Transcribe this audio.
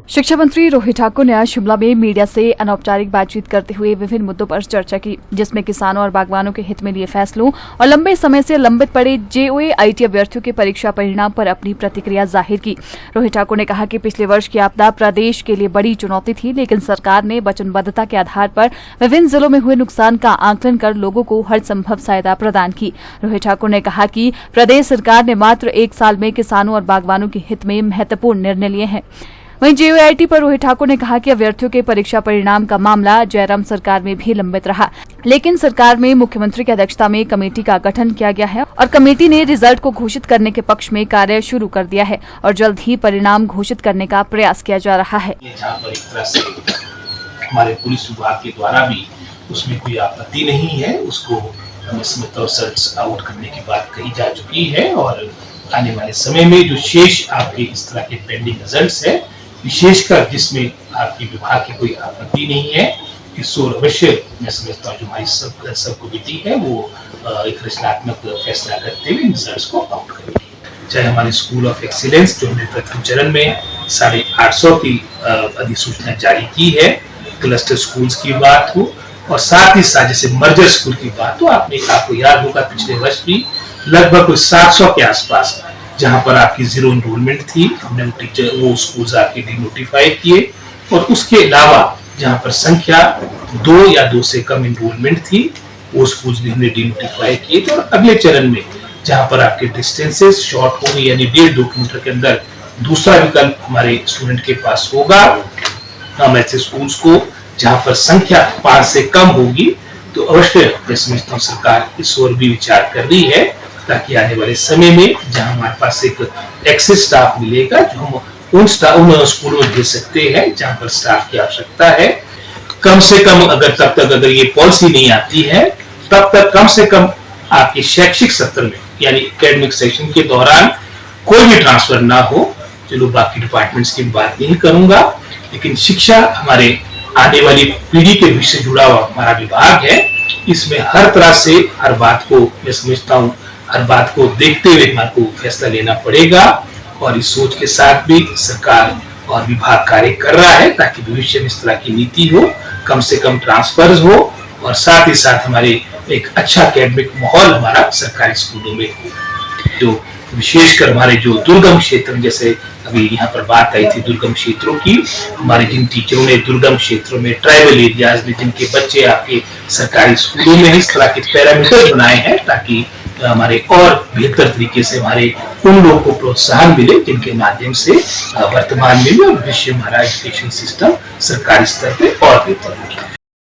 शिक्षा मंत्री रोहित ठाकुर ने आज शिमला में मीडिया से अनौपचारिक बातचीत करते हुए विभिन्न मुद्दों पर चर्चा की, जिसमें किसानों और बागवानों के हित में लिए फैसलों और लंबे समय से लंबित पड़े जेओए आईटी अभ्यर्थियों के परीक्षा परिणाम पर अपनी प्रतिक्रिया जाहिर की। रोहित ठाकुर ने कहा कि पिछले वर्ष की आपदा प्रदेश के लिए बड़ी चुनौती थी, लेकिन सरकार ने वचनबद्धता के आधार पर विभिन्न जिलों में हुए नुकसान का आंकलन कर लोगों को हर संभव सहायता प्रदान की। रोहित ठाकुर ने कहा कि प्रदेश सरकार ने मात्र 1 साल में किसानों और बागवानों के हित में महत्वपूर्ण निर्णय लिए हैं। वहीं जेओआईटी पर रोहित ठाकुर ने कहा कि अभ्यर्थियों के परीक्षा परिणाम का मामला जयराम सरकार में भी लंबित रहा, लेकिन सरकार में मुख्यमंत्री की अध्यक्षता में कमेटी का गठन किया गया है और कमेटी ने रिजल्ट को घोषित करने के पक्ष में कार्य शुरू कर दिया है और जल्द ही परिणाम घोषित करने का प्रयास किया जा रहा है। जहाँ पर एक तरह से हमारे पुलिस विभाग के द्वारा भी उसमें कोई आपत्ति नहीं है, उसको समझता रिजल्ट आउट करने की बात कही जा चुकी है और आने वाले समय में जो शेष आपके इस तरह के पेंडिंग रिजल्ट्स है, विशेषकर जिसमें आपके विभाग की कोई आपत्ति नहीं है, इसको अवश्य मैं समझता हूँ जो हमारी सब कमेटी है वो एक रचनात्मक फैसला करते हुए रिजल्ट्स को आउट करेगी। चाहे हमारे स्कूल ऑफ एक्सीलेंस जो हमने प्रथम चरण में 850 की अधिसूचना जारी की है, क्लस्टर स्कूल्स की बात हो और साथ ही साथ जैसे मर्जर स्कूल की बात हो, आपको याद होगा पिछले वर्ष भी लगभग 700 के आसपास जहां पर आपकी जीरो एनरोलमेंट थी, हमने वो स्कूल्स आपके डिनोटिफाई किए और उसके अलावा जहां पर संख्या 2 या 2 से कम एनरोलमेंट थी वो स्कूल्स भी हमने डिनोटिफाई किए थे। और अगले चरण में जहां पर आपके डिस्टेंसेस शॉर्ट होंगे यानी 1.5-2 किलोमीटर के अंदर दूसरा विकल्प हमारे स्टूडेंट के पास होगा, हम ऐसे स्कूल्स को जहां पर संख्या 5 से कम होगी तो अवश्य मैं समझता हूँ सरकार इस ओर भी विचार कर रही है, ताकि आने वाले समय में जहां हमारे पास एक एक्सेस स्टाफ मिलेगा जो हम उन स्कूलों में भेज सकते हैं जहां पर स्टाफ की आवश्यकता है। कम से कम अगर ये पॉलिसी नहीं आती है तब तक कम से कम आपके शैक्षिक सत्र में यानी एकेडमिक सेशन के दौरान कोई भी ट्रांसफर ना हो। चलो बाकी डिपार्टमेंट्स की बात नहीं करूंगा, लेकिन शिक्षा हमारे आने वाली पीढ़ी के भविष्य से जुड़ा हुआ हमारा विभाग है, इसमें हर तरह से हर बात को मैं समझता हूँ हर बात को देखते हुए हमारे को फैसला लेना पड़ेगा और इस सोच के साथ भी सरकार और विभाग कार्य कर रहा है ताकि भविष्य में इस तरह की नीति हो, कम से कम ट्रांसफर्स हो और साथ ही साथ हमारे एक अच्छा एकेडमिक माहौल हमारा सरकारी स्कूलों में हो। जो विशेषकर हमारे जो दुर्गम क्षेत्र, जैसे अभी यहाँ पर बात आई थी दुर्गम क्षेत्रों की, हमारे जिन टीचरों ने दुर्गम क्षेत्रों में ट्राइबल एरियाज में जिनके बच्चे आपके सरकारी स्कूलों में इस तरह के पैरामीटर बनाए हैं ताकि हमारे और बेहतर तरीके से हमारे उन लोगों को प्रोत्साहन मिले जिनके माध्यम से वर्तमान में भी और भविष्य हमारा एजुकेशन सिस्टम सरकारी स्तर पे और बेहतर होगा।